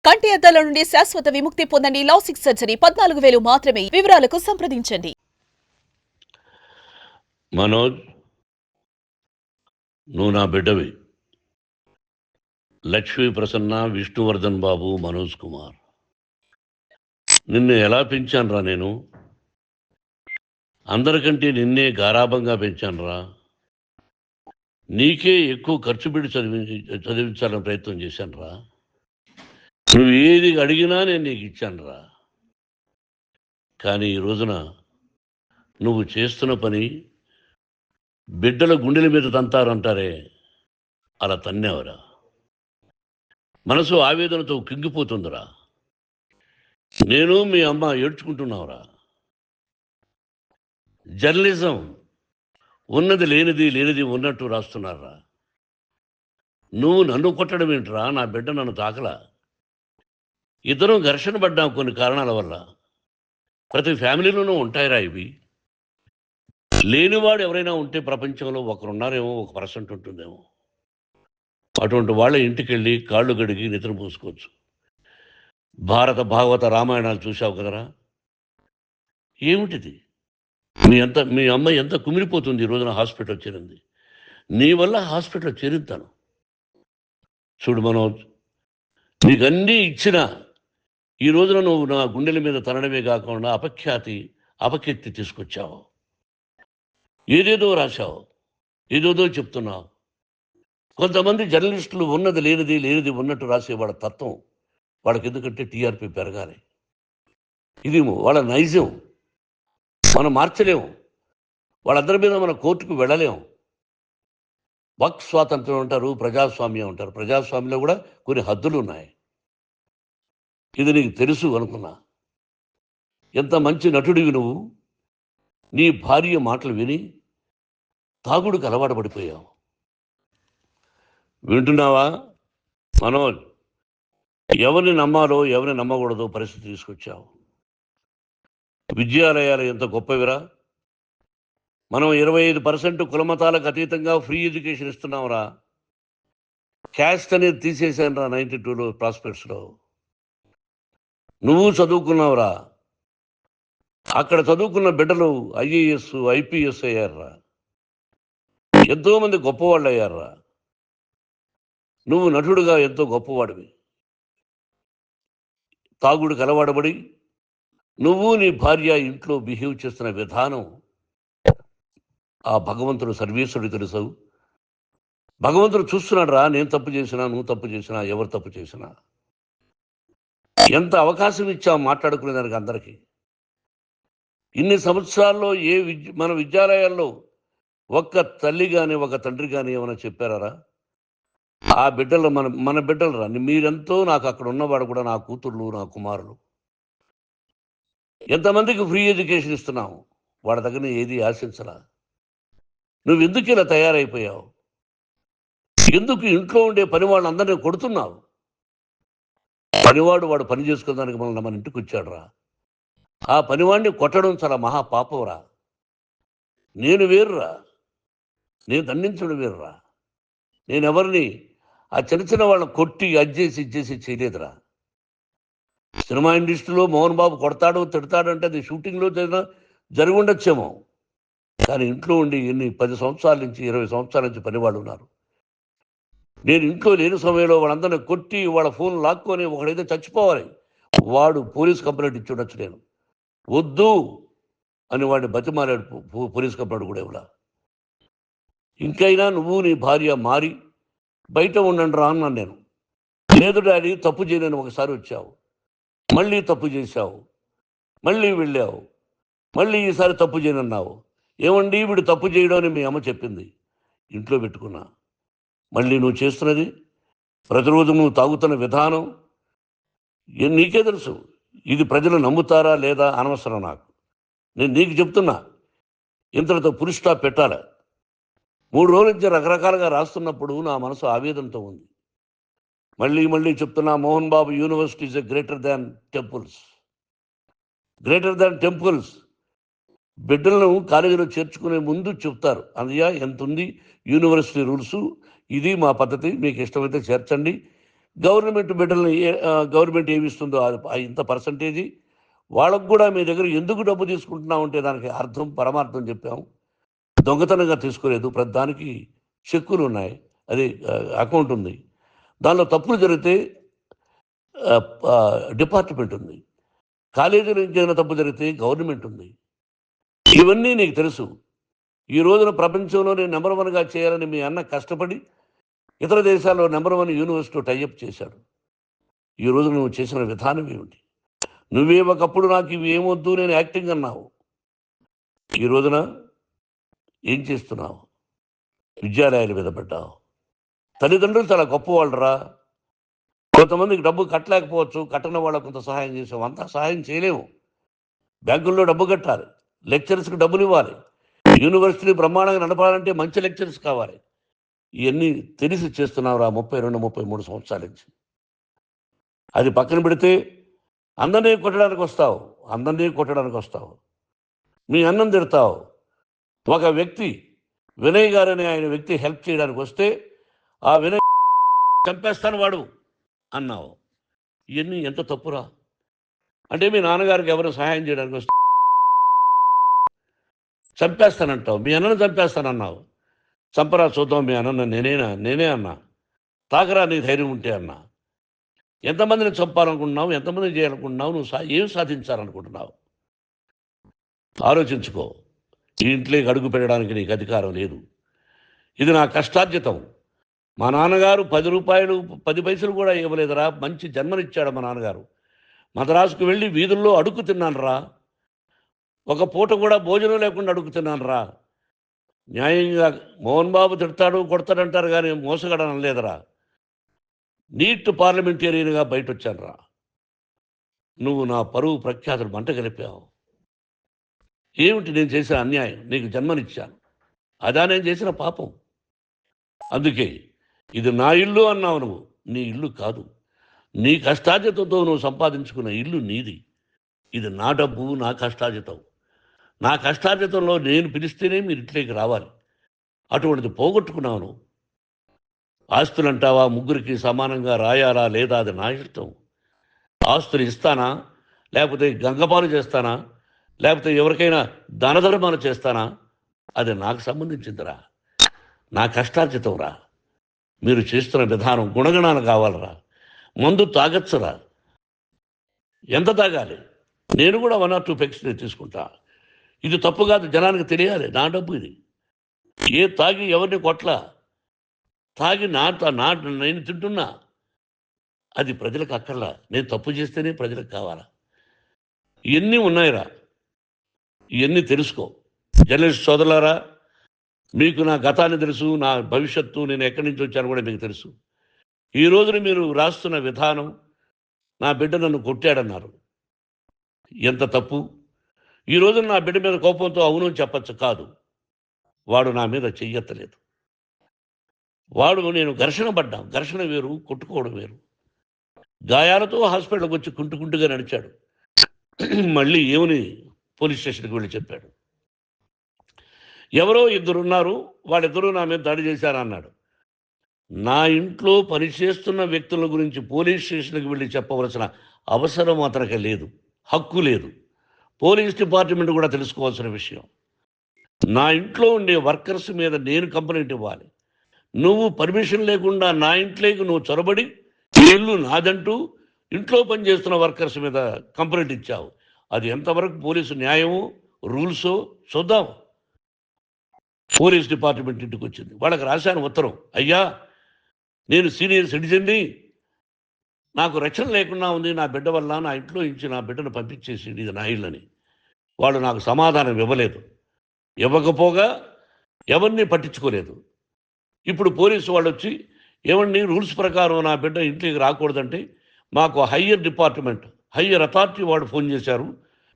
కంటి అద్దాల నుండి శాశ్వత విముక్తి పొందండి. లాసిక్ సర్జరీ 14,000 మాత్రమే. వివరాలకు సంప్రదించండి. మనోజ్, నువ్వు నా బిడ్డవి. లక్ష్మీ ప్రసన్న, విష్ణువర్ధన్ బాబు, మనోజ్ కుమార్. నిన్ను ఎలా పెంచానురా నేను? అందరికంటే నిన్నే గారాభంగా పెంచానురా. నీకే ఎక్కువ ఖర్చు పెట్టి చదివించాలని ప్రయత్నం చేశానురా. నువ్వు ఏది అడిగినా నేను నీకు ఇచ్చానురా. కానీ ఈ రోజున నువ్వు చేస్తున్న పని బిడ్డల గుండెల మీద తంతారంటారే, అలా తన్నేవరా. మనసు ఆవేదనతో కింగిపోతుందిరా. నేను మీ అమ్మ ఏడ్చుకుంటున్నావురా. జర్నలిజం ఉన్నది లేనిది, లేనిది ఉన్నట్టు రాస్తున్నారా. నువ్వు నన్ను కొట్టడం ఏంట్రా? నా బిడ్డ నన్ను తాకలా. ఇద్దరం ఘర్షణ పడ్డాం కొన్ని కారణాల వల్ల. ప్రతి ఫ్యామిలీలోనూ ఉంటాయిరా ఇవి. లేనివాడు ఎవరైనా ఉంటే ప్రపంచంలో ఒకరున్నారేమో, 1% ఉంటుందేమో. అటువంటి వాళ్ళ ఇంటికి వెళ్ళి కాళ్ళు గడిగి నిద్ర పూసుకోవచ్చు. భారత భాగవత రామాయణాలు చూసావు కదరా. ఏమిటిది? మీ అమ్మ ఎంత కుమిలిపోతుంది ఈ రోజున హాస్పిటల్ చేరింది. నీ వల్ల హాస్పిటల్ చేరుతాను. చూడు మనోజ్, నీకన్నీ ఇచ్చిన ఈ రోజున నువ్వు నా గుండెల మీద తనడమే కాకుండా అపకీర్తి తీసుకొచ్చావు. ఏదేదో రాశావు, ఏదేదో చెప్తున్నావు. కొంతమంది జర్నలిస్టులు ఉన్నది లేనిది, లేనిది ఉన్నట్టు రాసేవాళ్ళ తత్వం వాళ్ళకి. ఎందుకంటే టీఆర్పీ పెరగాలి. ఇది వాళ్ళ నైజం. మనం మార్చలేము. వాళ్ళందరి మీద మన కోర్టుకు వెళ్ళలేము. వక్ స్వాతంత్రం అంటారు, ప్రజాస్వామ్యం అంటారు. ప్రజాస్వామ్యంలో కూడా కొన్ని హద్దులు ఉన్నాయి. ఇది నీకు తెలుసు అనుకున్నా. ఎంత మంచి నటుడివి నువ్వు. నీ భార్య మాటలు విని తాగుడుకు అలవాటు పడిపోయావు. వింటున్నావా మనోజ్? ఎవరిని నమ్మాలో ఎవరిని నమ్మకూడదో పరిస్థితి తీసుకొచ్చావు. విద్యాలయాలు ఎంత గొప్పవిరా. మనం 25% కులమతాలకు అతీతంగా ఫ్రీ ఎడ్యుకేషన్ ఇస్తున్నాంరా. క్యాస్ట్ అనేది తీసేశాను రా 92లో ప్రాస్పెక్ట్స్లో. నువ్వు చదువుకున్నావురా. అక్కడ చదువుకున్న బిడ్డలు IAS, IPS అయ్యారా. ఎంతోమంది గొప్పవాళ్ళు అయ్యారా. నువ్వు నటుడుగా ఎంతో గొప్పవాడివి. తాగుడికి అలవాడబడి నువ్వు నీ భార్య ఇంట్లో బిహేవ్ చేస్తున్న విధానం ఆ భగవంతుడు సర్వేశ్వరుడు తెలుసు. భగవంతుడు చూస్తున్నాడు రా. నేను తప్పు చేసినా, నువ్వు తప్పు చేసినా, ఎవరు తప్పు చేసినా. ఎంత అవకాశం ఇచ్చావు మాట్లాడుకునేదానికి అందరికీ. ఇన్ని సంవత్సరాల్లో మన విద్యాలయాల్లో ఒక్క తల్లి కానీ ఒక తండ్రి కానీ ఏమైనా చెప్పారా? ఆ బిడ్డలు మన బిడ్డలు రా. మీరెంతో నాకు అక్కడ ఉన్నవాడు కూడా నా కూతుర్లు, నా కుమారులు. ఎంతమందికి ఫ్రీ ఎడ్యుకేషన్ ఇస్తున్నావు. వాడి దగ్గర ఏది ఆశించరా. నువ్వు ఎందుకు ఇలా తయారైపోయావు? ఎందుకు ఇంట్లో ఉండే పని వాళ్ళందరినీ కొడుతున్నావు? పనివాడు వాడు పని చేసుకోవడానికి మన ఇంటికి వచ్చాడు రా. ఆ పనివాడిని కొట్టడం చాలా మహాపాపంరా. నేను వేరురా. నేను దండించడం వేరురా. నేను ఎవరిని ఆ చిన్న వాళ్ళని కొట్టి ఇచ్చేసి చేయలేదురా. సినిమా ఇండస్ట్రీలో మోహన్ బాబు కొడతాడు, తిడతాడు అంటే అది షూటింగ్లో జరిగి ఉండొచ్చేమో. కానీ ఇంట్లో ఉండి 10 సంవత్సరాల నుంచి 20 సంవత్సరాల నుంచి పనివాళ్ళు ఉన్నారు. నేను ఇంట్లో లేని సమయంలో వాళ్ళందరినీ కొట్టి వాళ్ళ ఫోన్ లాక్కొని ఒకడైతే చచ్చిపోవాలి. వాడు పోలీస్ కంప్లైంట్ ఇచ్చి ఉండొచ్చు. నేను వద్దు అని వాడిని బతిమాలాడు. పోలీస్ కంప్లైంట్ కూడా ఇవ్వడా. ఇంకైనా నువ్వు నీ భార్య మారి బయట ఉండండి రా అన్నాను నేను. లేదు డాడీ, తప్పు చేయలేని ఒకసారి వచ్చావు, మళ్ళీ తప్పు చేశావు, మళ్ళీ వెళ్ళావు, మళ్ళీ ఈసారి తప్పు చేయనన్నావు. ఏమండి వీడు తప్పు చేయడం అని మీ అమ్మ చెప్పింది. ఇంట్లో పెట్టుకున్నా. మళ్ళీ నువ్వు చేస్తున్నది, ప్రతిరోజు నువ్వు తాగుతున్న విధానం నీకే తెలుసు. ఇది ప్రజలు నమ్ముతారా లేదా అనవసరం నాకు. నేను నీకు చెప్తున్నా, ఇంతటితో పులి స్టాప్ పెట్టాలి. 3 రోజుల నుంచి రకరకాలుగా రాస్తున్నప్పుడు నా మనసు ఆవేదనతో ఉంది. మళ్ళీ చెప్తున్నా, Mohan Babu university is greater than temples. Greater than temples. బిడ్డలను కాలేజీలో చేర్చుకునే ముందు చెప్తారు, అన్నయ్య ఎంత ఉంది యూనివర్సిటీ రూల్స్, ఇది మా పద్ధతి, మీకు ఇష్టమైతే చేర్చండి, గవర్నమెంట్ బిడ్డల్ని గవర్నమెంట్ ఏమి ఇస్తుందో ఇంత పర్సంటేజీ వాళ్ళకు కూడా మీ దగ్గర ఎందుకు డబ్బు తీసుకుంటున్నాం అంటే దానికి అర్థం పరమార్థం చెప్పాము. దొంగతనంగా తీసుకోలేదు, ప్రతి దానికి చెక్కులు ఉన్నాయి, అది అకౌంట్ ఉంది. దానిలో తప్పులు జరిగితే డిపార్ట్మెంట్ ఉంది, కాలేజీలో ఏదైనా తప్పు జరిగితే గవర్నమెంట్ ఉంది. ఇవన్నీ నీకు తెలుసు. ఈ రోజున ప్రపంచంలో నేను నెంబర్ 1గా చేయాలని మీ అన్న కష్టపడి ఇతర దేశాల్లో నెంబర్ 1 యూనివర్సిటీ టైఅప్ చేశాడు. ఈ రోజు నువ్వు చేసిన విధానం ఏమిటి? నువ్వే ఒకప్పుడు నాకు ఇవి ఏమొద్దు నేను యాక్టింగ్ అన్నావు, ఈ రోజున ఏం చేస్తున్నావు? విద్యాలయాల మీద పడ్డావు. తల్లిదండ్రులు చాలా గొప్పవాళ్ళరా. కొంతమందికి డబ్బు కట్టలేకపోవచ్చు, కట్టని వాళ్ళకు కొంత సహాయం చేసాం, అంతా సహాయం చేయలేము. బ్యాంకుల్లో డబ్బు కట్టాలి, లెక్చరర్స్కి డబ్బులు ఇవ్వాలి, యూనివర్సిటీ బ్రహ్మాండంగా నడపాలంటే మంచి లెక్చరర్స్ కావాలి. ఇవన్నీ తెలిసి చేస్తున్నావురా 32-33 సంవత్సరాల నుంచి. అది పక్కన పెడితే అందరినీ కొట్టడానికి వస్తావు, మీ అన్నం తిడతావు. ఒక వ్యక్తి వినయ్ గారనే ఆయన వ్యక్తి హెల్ప్ చేయడానికి వస్తే ఆ వినయ్ చంపేస్తాను వాడు అన్నావు. ఇవన్నీ ఎంత తప్పురా? అంటే మీ నాన్నగారికి ఎవరు సహాయం చేయడానికి వస్తే చంపేస్తానంటావు, మీ అన్నను చంపేస్తానన్నావు. చంపరా చూద్దాం మీ అన్న, నేనే అన్నా. తాకరా నీ ధైర్యం ఉంటే అన్నా. ఎంతమందిని చంపాలనుకుంటున్నావు, ఎంతమందిని చేయాలనుకుంటున్నావు, నువ్వు ఏం సాధించాలనుకుంటున్నావు? ఆలోచించుకో. ఈ ఇంట్లోకి అడుగు పెట్టడానికి నీకు అధికారం లేదు. ఇది నా కష్టార్జితం. మా నాన్నగారు 10 రూపాయలు 10 పైసలు కూడా ఇవ్వలేదురా, మంచి జన్మనిచ్చాడు మా నాన్నగారు. మద్రాసుకు వెళ్ళి వీధుల్లో అడుగు తిన్నాను రా, ఒక పూట కూడా భోజనం లేకుండా అడుగు తిన్నాను రా. న్యాయంగా మోహన్ బాబు తిడతాడు కొడతాడంటారు కానీ మోసగాడని అనలేదురా. నీట్ పార్లమెంటేరియన్గా బయట వచ్చాను రా. నువ్వు నా పరువు ప్రఖ్యాతులు మంట కలిపావు. ఏమిటి నేను చేసిన అన్యాయం? నీకు జన్మనిచ్చాను, అదా నేను చేసిన పాపం. అందుకే ఇది నా ఇల్లు అన్నావు. నువ్వు నీ ఇల్లు కాదు, నీ కష్టార్జితంతో నువ్వు సంపాదించుకున్న ఇల్లు నీది. ఇది నా డబ్బు, నా కష్టార్జితం. నా కష్టార్జితంలో నేను పిలిస్తేనే మీరు ఇంట్లోకి రావాలి. అటువంటిది పోగొట్టుకున్నావు నువ్వు. ఆస్తులు అంటావా, ముగ్గురికి సమానంగా రాయాలా లేదా అది నా ఇష్టం. ఆస్తులు ఇస్తానా, లేకపోతే గంగపాలు చేస్తానా, లేకపోతే ఎవరికైనా దానధర్మాలు చేస్తానా, అది నాకు సంబంధించిందిరా, నా కష్టార్జితం రా. మీరు చేస్తున్న విధానం గుణగణాలు కావాలరా. మందు తాగచ్చురా, ఎంత తాగాలి? నేను కూడా 1 or 2 పెగ్స్ తీసుకుంటా. ఇది తప్పు కాదు, జనానికి తెలియాలి, నా డబ్బు ఇది. తాగి ఎవరిని కొట్లా, తాగి నేను తింటున్నా, అది ప్రజలకు అక్కర్లా. నేను తప్పు చేస్తేనే ప్రజలకు కావాలా. ఇవన్నీ ఉన్నాయిరా, ఇవన్నీ తెలుసుకో. జర్నలిస్ట్ సోదరులారా, మీకు నా గతాన్ని తెలుసు, నా భవిష్యత్తు, నేను ఎక్కడి నుంచి వచ్చాను కూడా మీకు తెలుసు. ఈ రోజున మీరు రాస్తున్న విధానం, నా బిడ్డ నన్ను కొట్టాడన్నారు, ఎంత తప్పు. ఈ రోజున నా బిడ్డ మీద కోపంతో అవును చెప్పచ్చు, కాదు, వాడు నా మీద చెయ్యెత్తలేదు. నేను ఘర్షణ పడ్డాం. ఘర్షణ వేరు, కొట్టుకోవడం వేరు. గాయాలతో హాస్పిటల్కి వచ్చి కుంటుకుంటుగా నడిచాడు. మళ్ళీ ఏమని పోలీస్ స్టేషన్కి వెళ్ళి చెప్పాడు. ఎవరో 2 ఉన్నారు, వాళ్ళిద్దరూ నా మీద దాడి చేశారన్నాడు. నా ఇంట్లో పనిచేస్తున్న వ్యక్తుల గురించి పోలీస్ స్టేషన్కి వెళ్ళి చెప్పవలసిన అవసరం అతనికి లేదు, హక్కు లేదు. పోలీస్ డిపార్ట్మెంట్ కూడా తెలుసుకోవాల్సిన విషయం. నా ఇంట్లో ఉండే వర్కర్స్ మీద నేను కంప్లైంట్ ఇవ్వాలి. నువ్వు పర్మిషన్ లేకుండా నా ఇంట్లోకి నువ్వు చొరబడి ఇల్లు నాదంటూ ఇంట్లో పనిచేస్తున్న వర్కర్స్ మీద కంప్లైంట్ ఇచ్చావు. అది ఎంతవరకు పోలీసు న్యాయమో రూల్సో చూద్దాం. పోలీస్ డిపార్ట్మెంట్ ఇంటికి వచ్చింది, వాళ్ళకి రాశాను ఉత్తరం, అయ్యా నేను సీనియర్ సిటిజన్ని, నాకు రక్షణ లేకుండా ఉంది, నా బిడ్డ వల్ల నా ఇంట్లో నుంచి నా బిడ్డను పంపించేసి ఇది నా ఇల్లని. వాళ్ళు నాకు సమాధానం ఇవ్వలేదు. ఇవ్వకపోగా ఎవరిని పట్టించుకోలేదు. ఇప్పుడు పోలీసు వాళ్ళు వచ్చి ఏమండి రూల్స్ ప్రకారం నా బిడ్డ ఇంటికి రాకూడదంటే మాకు హయ్యర్ డిపార్ట్మెంట్, హయ్యర్ అథారిటీ వాడు ఫోన్ చేశారు,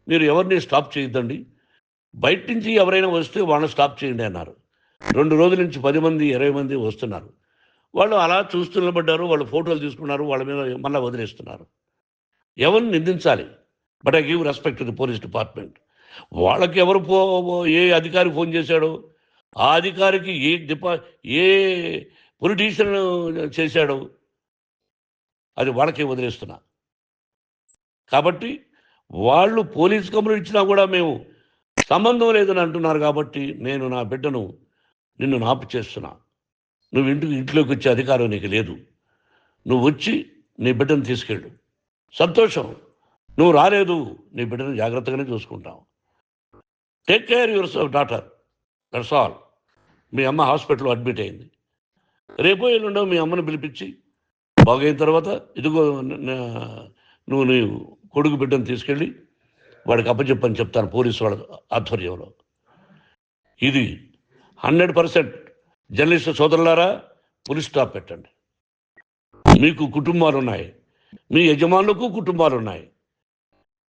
మీరు ఎవరిని స్టాప్ చేయొద్దండి, బయట నుంచి ఎవరైనా వస్తే వాళ్ళని స్టాప్ చేయండి అన్నారు. 2 రోజుల నుంచి 10 మంది 20 మంది వస్తున్నారు. వాళ్ళు అలా చూస్తూ నిలబడ్డారు, వాళ్ళు ఫోటోలు తీసుకున్నారు, వాళ్ళ మీద మళ్ళీ వదిలేస్తున్నారు. ఎవరిని నిందించాలి? But I give respect to the police department. వాళ్ళకి ఎవరు ఏ అధికారి ఫోన్ చేశాడో, ఆ అధికారికి ఏ పొలిటీషియన్ చేశాడో, అది వాళ్ళకే వదిలేస్తున్నా. కాబట్టి వాళ్ళు పోలీస్ కంప్లైంట్ ఇచ్చినా కూడా మేము సంబంధం లేదని అంటున్నారు. కాబట్టి నేను నా బిడ్డను నిన్ను నాపు చేస్తున్నా. నువ్వు ఇంట్లోకి వచ్చే అధికారం నీకు లేదు. నువ్వు వచ్చి నీ బిడ్డను తీసుకెళ్ళు. సంతోషం, నువ్వు రాలేదు, నీ బిడ్డను జాగ్రత్తగానే చూసుకుంటావు. Take care your daughter, that's all. మీ అమ్మ హాస్పిటల్లో అడ్మిట్ అయింది. రేపో ఎల్లుండో మీ అమ్మను పిలిపించి బాగైన తర్వాత ఇదిగో నువ్వు నీ కొడుకు బిడ్డను తీసుకెళ్ళి వాడికి అప్పచెప్పని చెప్తాను పోలీసు వాళ్ళ ఆధ్వర్యంలో. ఇది 100% జర్నలిస్టు సోదరులారా, పులి స్టాప్ పెట్టండి. మీకు కుటుంబాలు ఉన్నాయి, మీ యజమానులకు కుటుంబాలు ఉన్నాయి.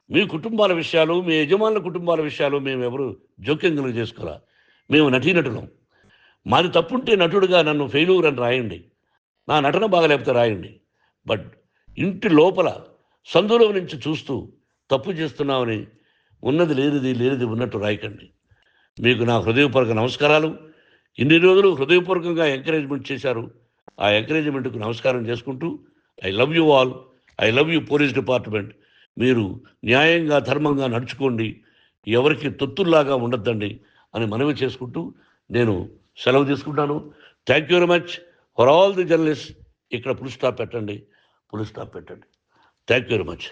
మీ కుటుంబాల విషయాలు, మీ యజమానుల కుటుంబాల విషయాలు మేము ఎవరు జోక్యం కలుగు చేసుకోరా. మేము నటీనటులం. మాది తప్పుంటే నటుడుగా నన్ను ఫెయిల్యూర్ అని రాయండి, నా నటన బాగలేకపోతే రాయండి. బట్ ఇంటి లోపల సందులో నుంచి చూస్తూ తప్పు చేస్తున్నామని ఉన్నది లేనిది ఉన్నట్టు రాయకండి. మీకు నా హృదయపూర్వక నమస్కారాలు. ఇన్ని రోజులు హృదయపూర్వకంగా ఎంకరేజ్మెంట్ చేశారు. ఆ ఎంకరేజ్మెంట్కు నమస్కారం చేసుకుంటూ I love you all. I love you police department. మీరు న్యాయంగా ధర్మంగా నడుచుకోండి, ఎవరికి తొత్తుల్లాగా ఉండొద్దండి అని మనవి చేసుకుంటూ నేను సెలవు తీసుకుంటాను. Thank you very much for all the journalist. ఇక్కడ పులి స్టాప్ పెట్టండి. Thank you very much.